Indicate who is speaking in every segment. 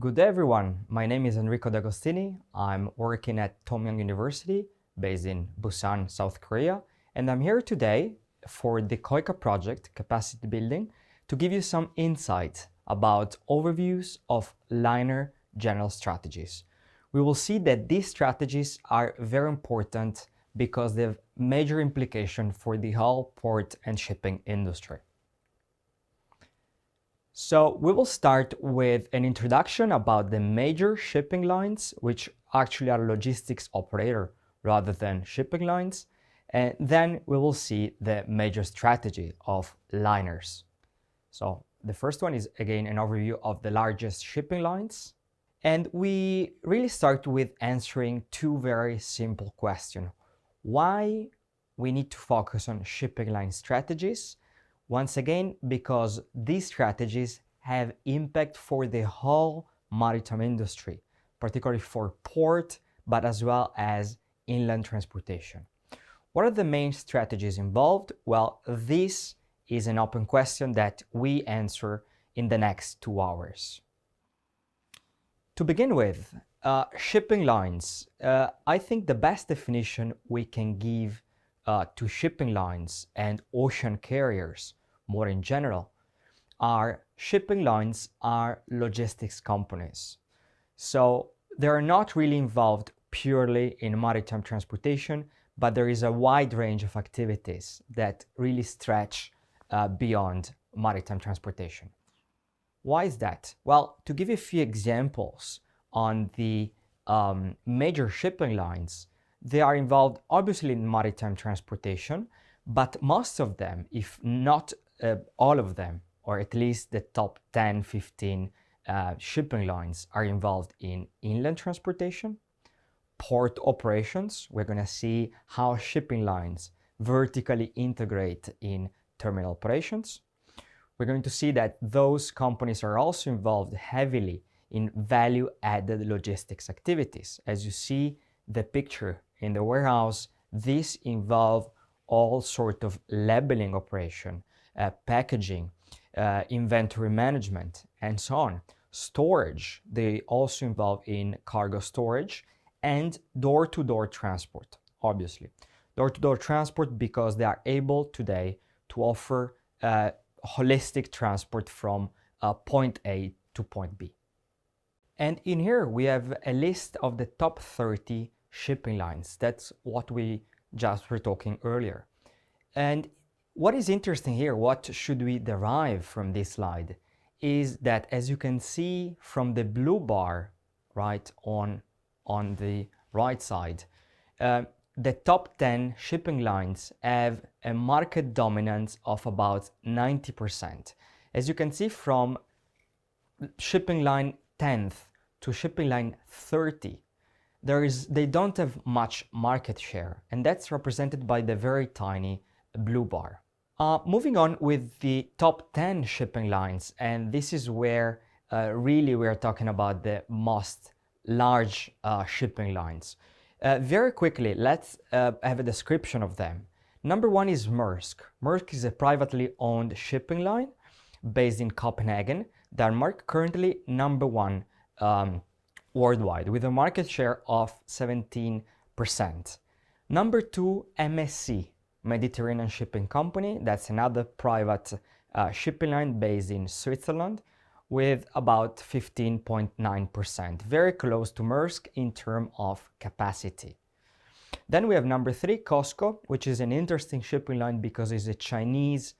Speaker 1: Good day everyone, my name is Enrico D'agostini. I'm working at Tomyang University based in Busan, South Korea, and I'm here today for the KOICA project, Capacity Building, to give you some insight about overviews of liner general strategies. We will see that these strategies are very important because they have major implication for the whole port and shipping industry. So we will start with an introduction about the major shipping lines, which actually are logistics operator rather than shipping lines. And then we will see the major strategy of liners. So the first one is again an overview of the largest shipping lines. And we really start with answering two very simple questions. Why we need to focus on shipping line strategies? Once again, because these strategies have impact for the whole maritime industry, particularly for port, but as well as inland transportation. What are the main strategies involved? Well, this is an open question that we answer in the next 2 hours. To begin with, shipping lines. I think the best definition we can give to shipping lines and ocean carriers more in general are shipping lines are logistics companies. So they're not really involved purely in maritime transportation, but there is a wide range of activities that really stretch beyond maritime transportation. Why is that? Well, to give you a few examples on the major shipping lines, they are involved obviously in maritime transportation, but most of them, if not all of them, or at least the top 10, 15 shipping lines are involved in inland transportation, port operations. We're going to see how shipping lines vertically integrate in terminal operations. We're going to see that those companies are also involved heavily in value-added logistics activities. As you see the picture in the warehouse, this involves all sort of labeling operation, packaging, inventory management, and so on. Storage, they also involve in cargo storage and door-to-door transport, obviously. Door-to-door transport because they are able today to offer holistic transport from point A to point B. And in here we have a list of the top 30 shipping lines. That's what we just were talking earlier. And what is interesting here, what should we derive from this slide, is that as you can see from the blue bar right on the right side, the top 10 shipping lines have a market dominance of about 90%. As you can see from shipping line 10th to shipping line 30, they don't have much market share, and that's represented by the very tiny blue bar. Moving on with the top 10 shipping lines, and this is where really we're talking about the most large shipping lines. Very quickly, let's have a description of them. Number one is Maersk. Maersk is a privately owned shipping line based in Copenhagen. Denmark, currently number one worldwide with a market share of 17%. Number two, MSC, Mediterranean Shipping Company. That's another private shipping line based in Switzerland with about 15.9%, very close to Maersk in terms of capacity. Then we have number three, COSCO, which is an interesting shipping line because it's a Chinese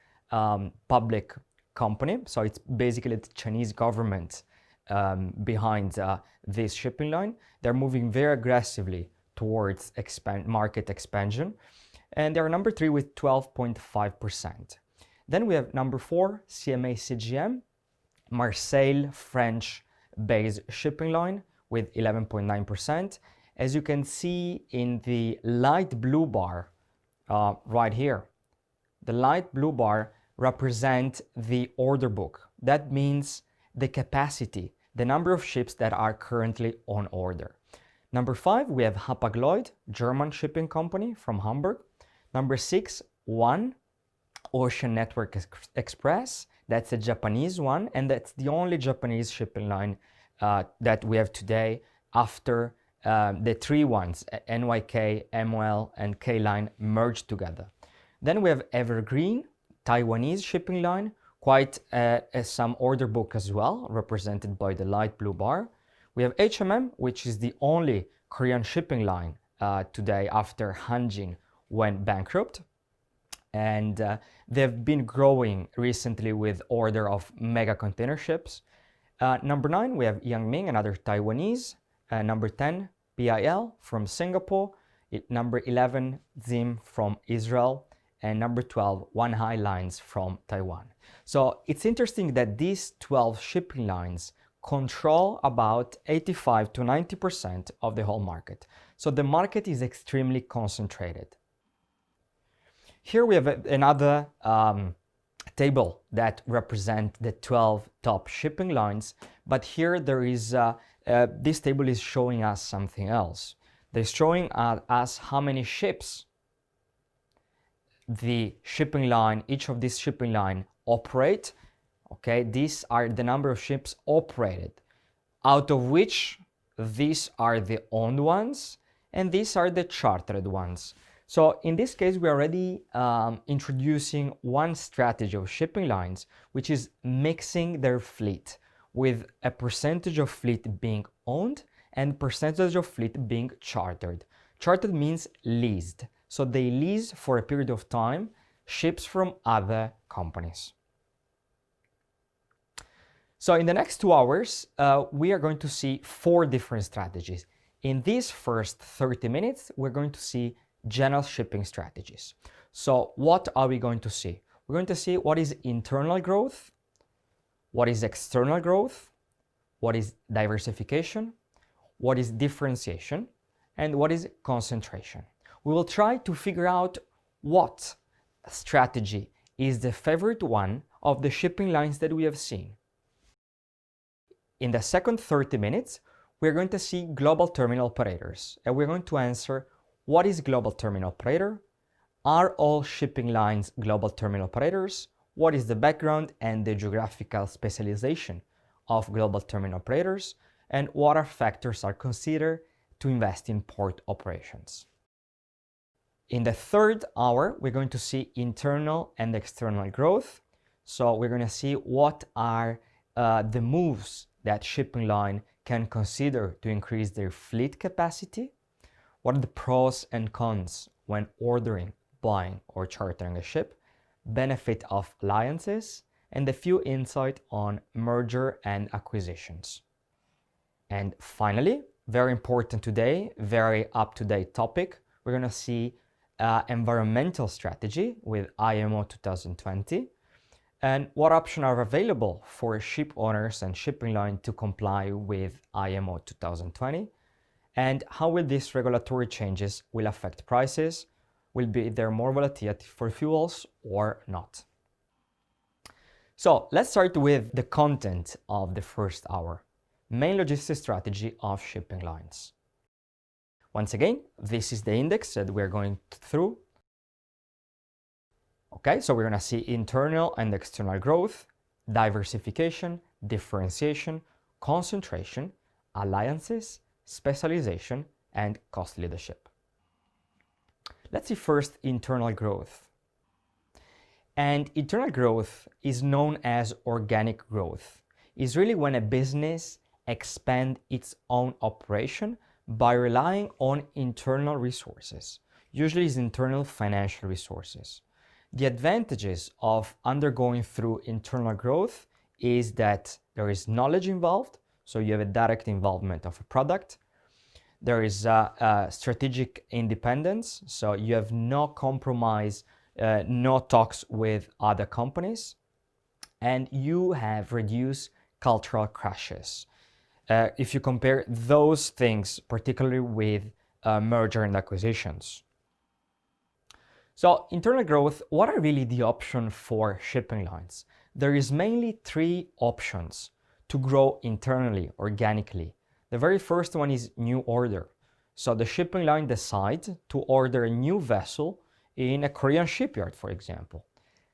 Speaker 1: public company. So it's basically the Chinese government behind this shipping line. They're moving very aggressively towards market expansion. And they're number three with 12.5%. Then we have number four, CMA CGM, Marseille, French-based shipping line with 11.9%. As you can see in the light blue bar right here, the light blue bar represents the order book. That means the capacity, the number of ships that are currently on order. Number five, we have Hapag-Lloyd, German shipping company from Hamburg. Number six, One Ocean Network Express. That's a Japanese one, and that's the only Japanese shipping line that we have today after the three ones, NYK, MOL, and K-Line merged together. Then we have Evergreen, Taiwanese shipping line, quite some order book as well, represented by the light blue bar. We have HMM, which is the only Korean shipping line today after Hanjin went bankrupt. And they've been growing recently with order of mega container ships. Number 9, we have Yangming, another Taiwanese. Number 10, PIL from Singapore. Number 11, Zim from Israel. And number 12, Wanhai Lines from Taiwan. So it's interesting that these 12 shipping lines control about 85 to 90% of the whole market. So the market is extremely concentrated. Here we have another table that represents the 12 top shipping lines, but here there is, this table is showing us something else. They're showing us how many ships the shipping line, each of these shipping line operate. Okay, these are the number of ships operated, out of which these are the owned ones and these are the chartered ones. So in this case, we're already introducing one strategy of shipping lines, which is mixing their fleet with a percentage of fleet being owned and percentage of fleet being chartered. Chartered means leased. So they lease for a period of time ships from other companies. So in the next 2 hours, we are going to see 4 different strategies. In these first 30 minutes, we're going to see general shipping strategies. So what are we going to see? We're going to see what is internal growth, what is external growth, what is diversification, what is differentiation, and what is concentration. We will try to figure out what strategy is the favorite one of the shipping lines that we have seen. In the second 30 minutes, we're going to see global terminal operators, and we're going to answer what is global terminal operator? Are all shipping lines global terminal operators? What is the background and the geographical specialization of global terminal operators? And what are factors are considered to invest in port operations? In the third hour, we're going to see internal and external growth. So we're going to see what are the moves that shipping line can consider to increase their fleet capacity. What are the pros and cons when ordering, buying, or chartering a ship, benefit of alliances, and a few insight on merger and acquisitions. And finally, very important today, very up-to-date topic, we're going to see environmental strategy with IMO 2020 and what options are available for ship owners and shipping line to comply with IMO 2020, and how will these regulatory changes will affect prices, will be there more volatility for fuels or not. So let's start with the content of the first hour, main logistics strategy of shipping lines. Once again, this is the index that we're going through. Okay, so we're going to see internal and external growth, diversification, differentiation, concentration, alliances, specialization, and cost leadership. Let's see first internal growth. And internal growth is known as organic growth. It's really when a business expands its own operation by relying on internal resources, usually it's internal financial resources. The advantages of undergoing through internal growth is that there is knowledge involved, so you have a direct involvement of a product. There is strategic independence, so you have no compromise, no talks with other companies, and you have reduced cultural crashes. If you compare those things, particularly with merger and acquisitions. So internal growth, what are really the options for shipping lines? There is mainly 3 options to grow internally, organically. The very first one is new order. So the shipping line decides to order a new vessel in a Korean shipyard, for example.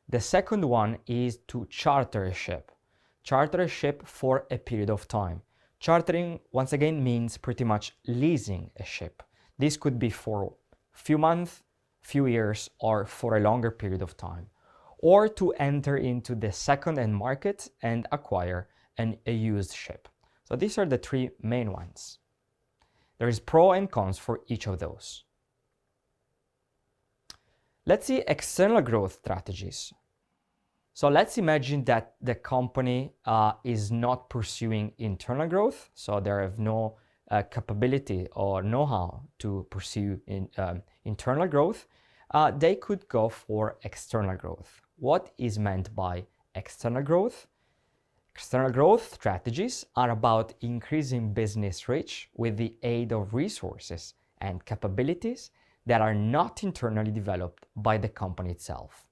Speaker 1: The second one is to charter a ship for a period of time, Chartering, once again, means pretty much leasing a ship. This could be for a few months, few years, or for a longer period of time, or to enter into the second-hand market and acquire a used ship. So these are the three main ones. There is pros and cons for each of those. Let's see external growth strategies. So let's imagine that the company is not pursuing internal growth, so they have no capability or know-how to pursue internal growth. They could go for external growth. What is meant by external growth? External growth strategies are about increasing business reach with the aid of resources and capabilities that are not internally developed by the company itself.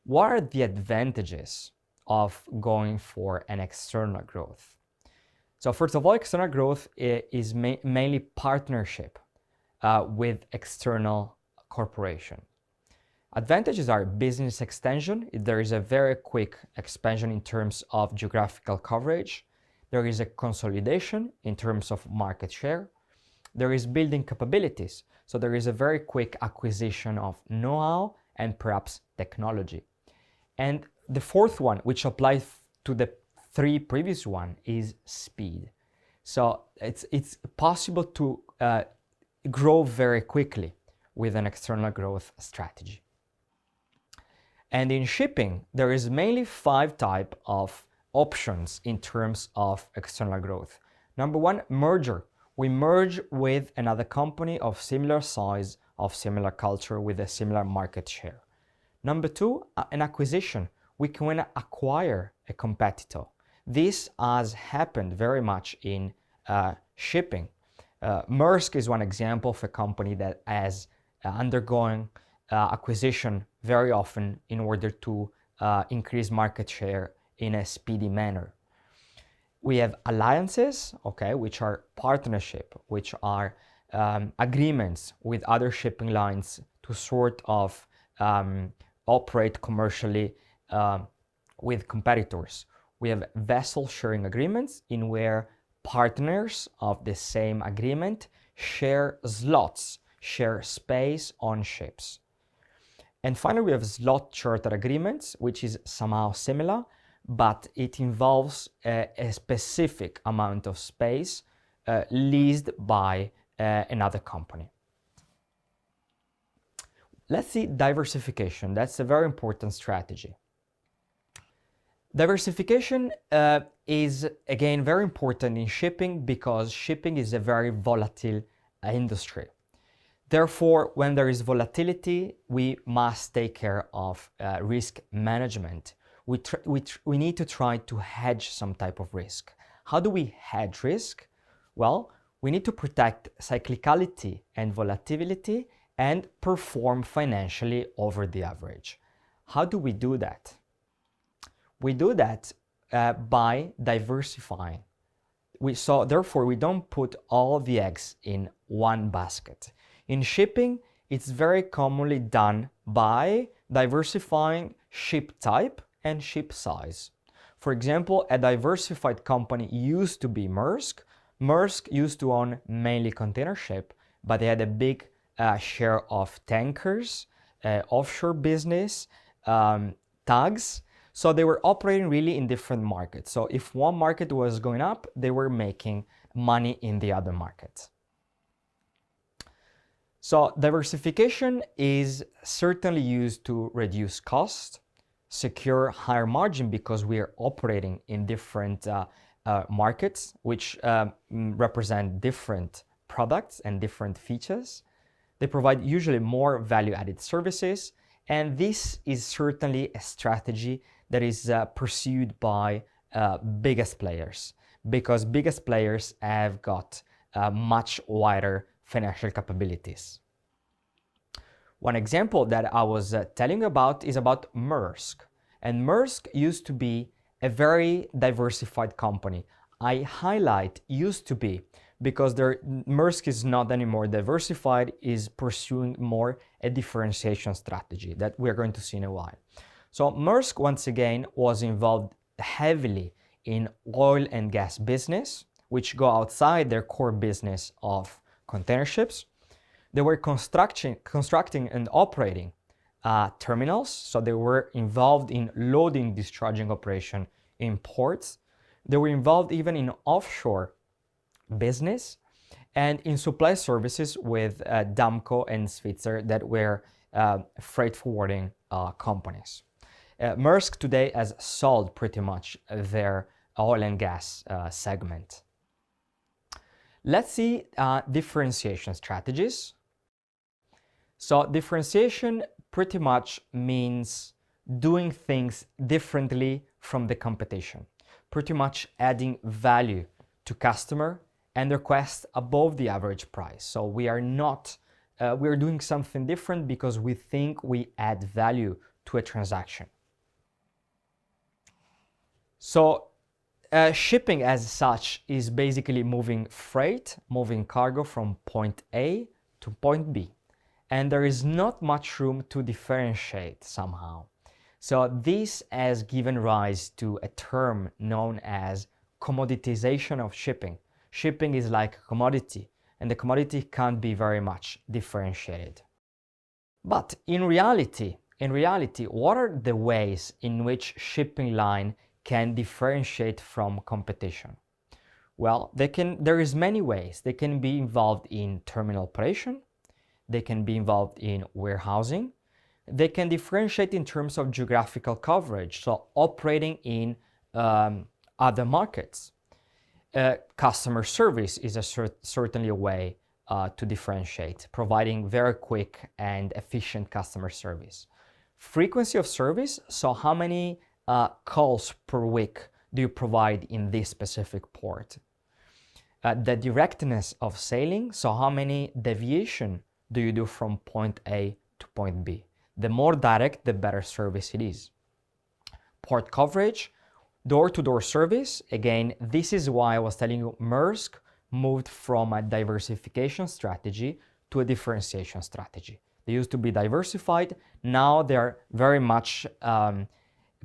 Speaker 1: What are the advantages of going for an external growth? So first of all, external growth is mainly partnership with external corporation. Advantages are business extension. There is a very quick expansion in terms of geographical coverage. There is a consolidation in terms of market share. There is building capabilities. So there is a very quick acquisition of know-how and perhaps technology. And the fourth one, which applies to the three previous one, is speed. So it's possible to grow very quickly with an external growth strategy. And in shipping, there is mainly 5 types of options in terms of external growth. Number 1, merger. We merge with another company of similar size, of similar culture, with a similar market share. Number 2, an acquisition. We can acquire a competitor. This has happened very much in shipping. Maersk is one example of a company that has undergone acquisition very often in order to increase market share in a speedy manner. We have alliances, okay, which are partnership, which are agreements with other shipping lines to sort of operate commercially with competitors. We have vessel sharing agreements in where partners of the same agreement share slots, share space on ships. And finally, we have slot charter agreements, which is somehow similar, but it involves a specific amount of space leased by another company. Let's see diversification. That's a very important strategy. Diversification is, again, very important in shipping because shipping is a very volatile industry. Therefore, when there is volatility, we must take care of risk management. We need to try to hedge some type of risk. How do we hedge risk? Well, we need to protect cyclicality and volatility and perform financially over the average. How do we do that? We do that by diversifying. Therefore, we don't put all the eggs in one basket. In shipping, it's very commonly done by diversifying ship type and ship size. For example, a diversified company used to be Maersk. Maersk used to own mainly container ship, but they had a big share of tankers, offshore business, tugs. So they were operating really in different markets. So if one market was going up, they were making money in the other market. So diversification is certainly used to reduce cost, secure higher margin because we are operating in different markets, which represent different products and different features. They provide usually more value-added services, and this is certainly a strategy that is pursued by biggest players because biggest players have got much wider financial capabilities. One example that I was telling you about is about Maersk. And Maersk used to be a very diversified company. I highlight used to be because Maersk is not anymore diversified, is pursuing more a differentiation strategy that we're going to see in a while. So Maersk, once again, was involved heavily in oil and gas business, which go outside their core business of container ships. They were constructing and operating terminals, so they were involved in loading discharging operation in ports. They were involved even in offshore business and in supply services with Damco and Svitzer that were freight forwarding companies. Maersk today has sold pretty much their oil and gas segment. Let's see differentiation strategies. So differentiation pretty much means doing things differently from the competition, pretty much adding value to customer and request above the average price. So we are doing something different because we think we add value to a transaction. So shipping as such is basically moving freight, moving cargo from point A to point B. And there is not much room to differentiate somehow. So this has given rise to a term known as commoditization of shipping. Shipping is like a commodity, and the commodity can't be very much differentiated. But in reality, what are the ways in which shipping line can differentiate from competition? Well, there is many ways. They can be involved in terminal operation, they can be involved in warehousing, they can differentiate in terms of geographical coverage, so operating in other markets. Customer service is certainly a way to differentiate, providing very quick and efficient customer service. Frequency of service, so how many calls per week do you provide in this specific port? The directness of sailing, so how many deviation do you do from point A to point B? The more direct, the better service it is. Port coverage, door-to-door service. Again, this is why I was telling you Maersk moved from a diversification strategy to a differentiation strategy. They used to be diversified. Now they're very much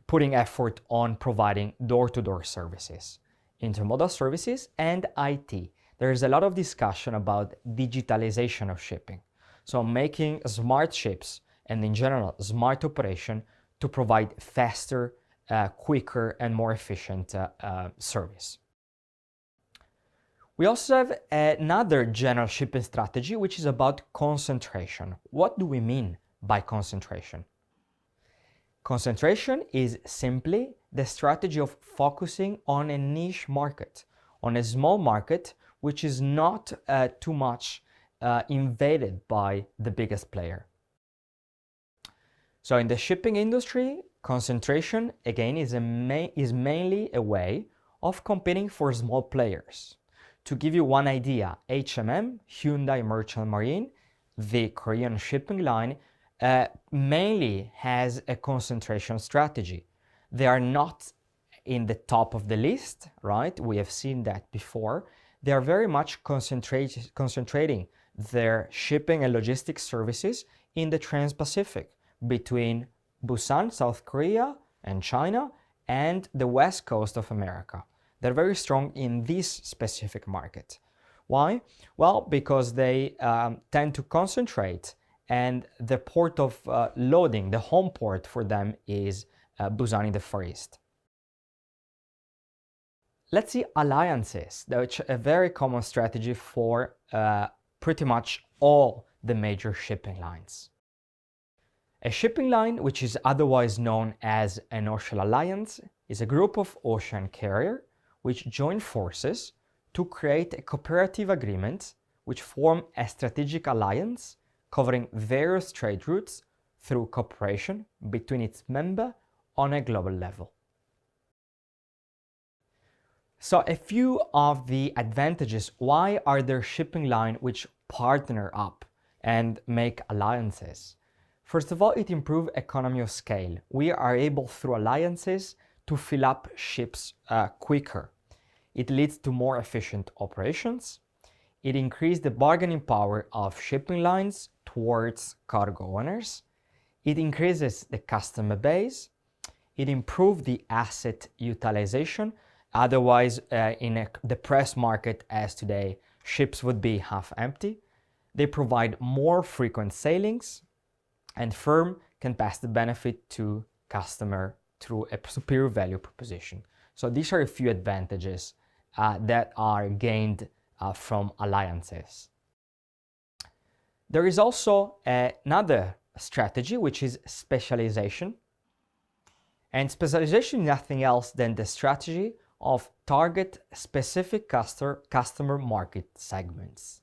Speaker 1: putting effort on providing door-to-door services, intermodal services, and IT. There is a lot of discussion about digitalization of shipping. So making smart ships and in general smart operation to provide faster, quicker and more efficient service. We also have another general shipping strategy which is about concentration. What do we mean by concentration? Concentration is simply the strategy of focusing on a niche market, on a small market which is not too much invaded by the biggest player. So in the shipping industry, concentration again is mainly a way of competing for small players. To give you one idea, HMM, Hyundai Merchant Marine, the Korean shipping line, mainly has a concentration strategy. They are not in the top of the list, right? We have seen that before. They are very much concentrating their shipping and logistics services in the Trans-Pacific between Busan, South Korea and China and the west coast of America. They're very strong in this specific market. Why? Well, because they tend to concentrate, and the port of loading, the home port for them is Busan in the Far East. Let's see alliances, which are a very common strategy for pretty much all the major shipping lines. A shipping line, which is otherwise known as an ocean alliance, is a group of ocean carriers which join forces to create a cooperative agreement which form a strategic alliance covering various trade routes through cooperation between its members on a global level. So a few of the advantages. Why are there shipping lines which partner up and make alliances? First of all, it improves economy of scale. We are able through alliances to fill up ships quicker. It leads to more efficient operations. It increases the bargaining power of shipping lines towards cargo owners. It increases the customer base. It improves the asset utilization. Otherwise, in a depressed market as today, ships would be half empty. They provide more frequent sailings, and firm can pass the benefit to customer through a superior value proposition. So these are a few advantages that are gained from alliances. There is also another strategy, which is specialization. And specialization is nothing else than the strategy of target specific customer market segments.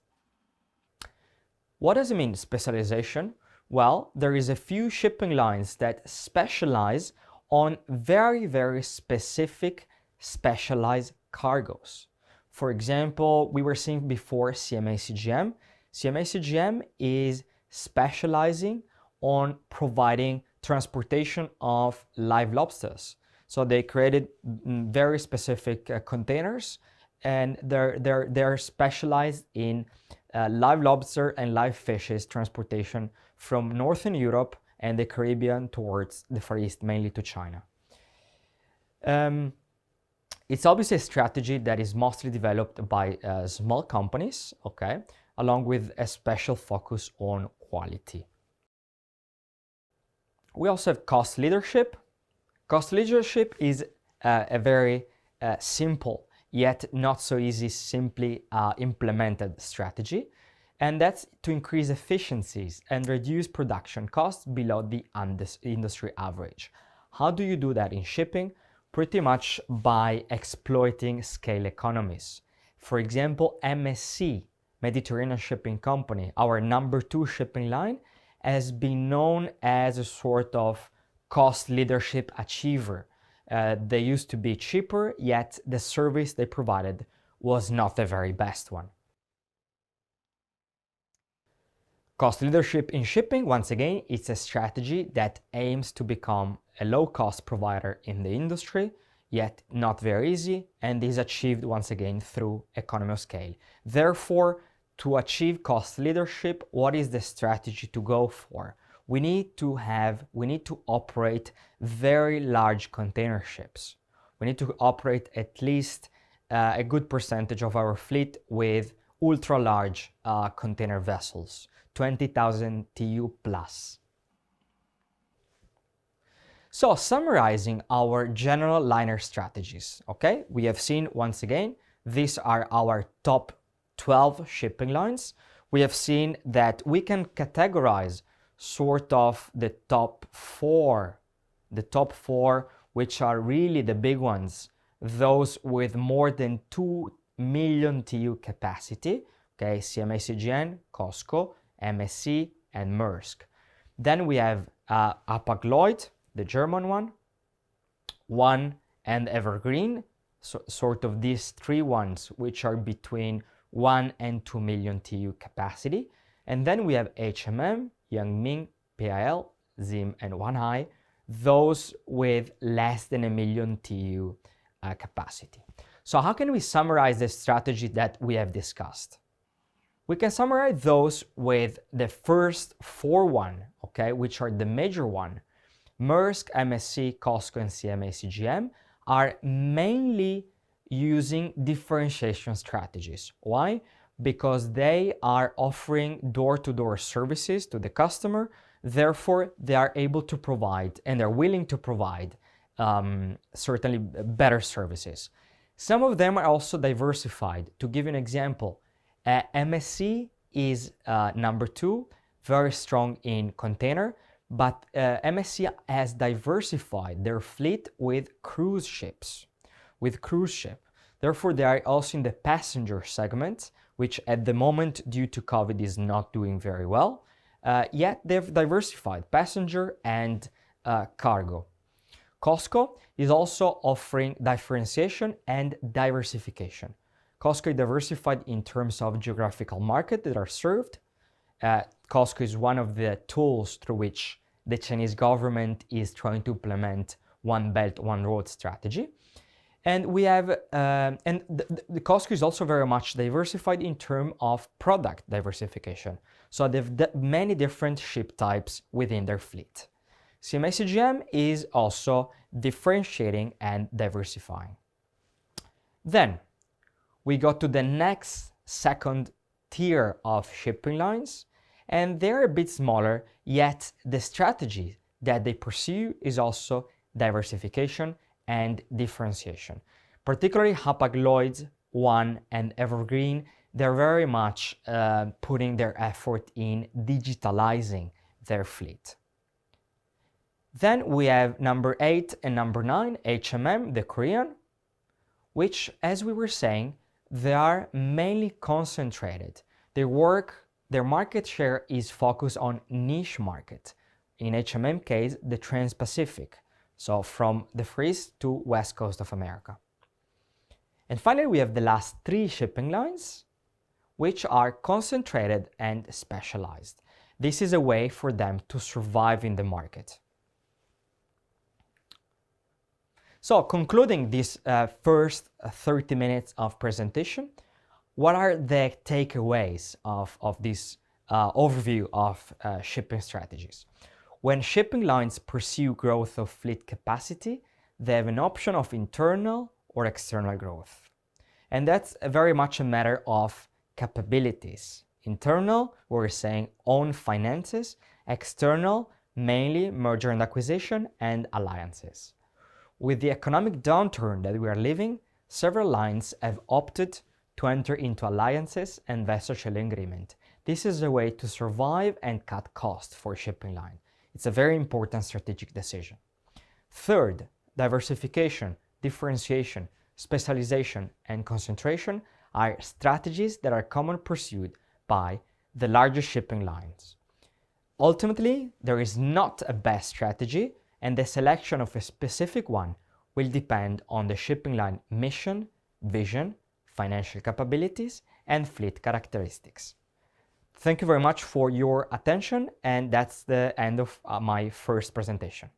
Speaker 1: What does it mean, specialization? Well, there is a few shipping lines that specialize on very, very specific specialized cargoes. For example, we were seeing before CMA CGM. CMA CGM is specializing on providing transportation of live lobsters. So they created very specific containers, and they're specialized in live lobster and live fishes transportation from Northern Europe and the Caribbean towards the Far East, mainly to China. It's obviously a strategy that is mostly developed by small companies, okay, along with a special focus on quality. We also have cost leadership. Cost leadership is a very simple yet not so easy simply implemented strategy, and that's to increase efficiencies and reduce production costs below the industry average. How do you do that in shipping? Pretty much by exploiting scale economies. For example, MSC, Mediterranean Shipping Company, our number 2 shipping line, has been known as a sort of cost leadership achiever. They used to be cheaper, yet the service they provided was not the very best one. Cost leadership in shipping, once again, it's a strategy that aims to become a low-cost provider in the industry, yet not very easy, and is achieved once again through economy of scale. Therefore, to achieve cost leadership, what is the strategy to go for? We need to operate very large container ships. We need to operate at least a good percentage of our fleet with ultra large container vessels, 20,000 TEU plus. So summarizing our general liner strategies, okay? We have seen once again, these are our top 12 shipping lines. We have seen that we can categorize sort of the top four, which are really the big ones, those with more than 2 million TEU capacity, okay, CMA CGM, COSCO, MSC, and Maersk. Then we have Hapag-Lloyd, the German one, and Evergreen, so sort of these three ones, which are between 1 and 2 million TEU capacity. And then we have HMM, Yangming, PIL, ZIM, and Wanhai, those with less than 1 million TEU capacity. So how can we summarize the strategy that we have discussed? We can summarize those with the first 4, okay, which are the major one. Maersk, MSC, COSCO, and CMA CGM are mainly using differentiation strategies. Why? Because they are offering door-to-door services to the customer. Therefore, they are able to provide, and they're willing to provide, certainly better services. Some of them are also diversified. To give you an example, MSC is number 2, very strong in container, but MSC has diversified their fleet with cruise ships. Therefore, they are also in the passenger segment, which at the moment, due to COVID, is not doing very well. Yet they've diversified passenger and cargo. COSCO is also offering differentiation and diversification. COSCO is diversified in terms of geographical market that are served. COSCO is one of the tools through which the Chinese government is trying to implement One Belt, One Road strategy. And we have, the COSCO is also very much diversified in terms of product diversification. So they've many different ship types within their fleet. CMA CGM is also differentiating and diversifying. Then we go to the next second tier of shipping lines, and they're a bit smaller, yet the strategy that they pursue is also diversification and differentiation. Particularly Hapag-Lloyd, One, and Evergreen, they're very much putting their effort in digitalizing their fleet. Then we have number 8 and number 9, HMM, the Korean, which, as we were saying, they are mainly concentrated. Their market share is focused on niche market. In HMM case, the Trans-Pacific, so from the Far East to West Coast of America. And finally, we have the last 3 shipping lines, which are concentrated and specialized. This is a way for them to survive in the market. So, concluding this first 30 minutes of presentation, what are the takeaways of this overview of shipping strategies? When shipping lines pursue growth of fleet capacity, they have an option of internal or external growth. And that's very much a matter of capabilities. Internal, we're saying own finances. External, mainly merger and acquisition and alliances. With the economic downturn that we are living, several lines have opted to enter into alliances and vessel sharing agreement. This is a way to survive and cut costs for shipping line. It's a very important strategic decision. Third, diversification, differentiation, specialization, and concentration are strategies that are commonly pursued by the largest shipping lines. Ultimately, there is not a best strategy, and the selection of a specific one will depend on the shipping line mission, vision, financial capabilities, and fleet characteristics. Thank you very much for your attention, and that's the end of my first presentation.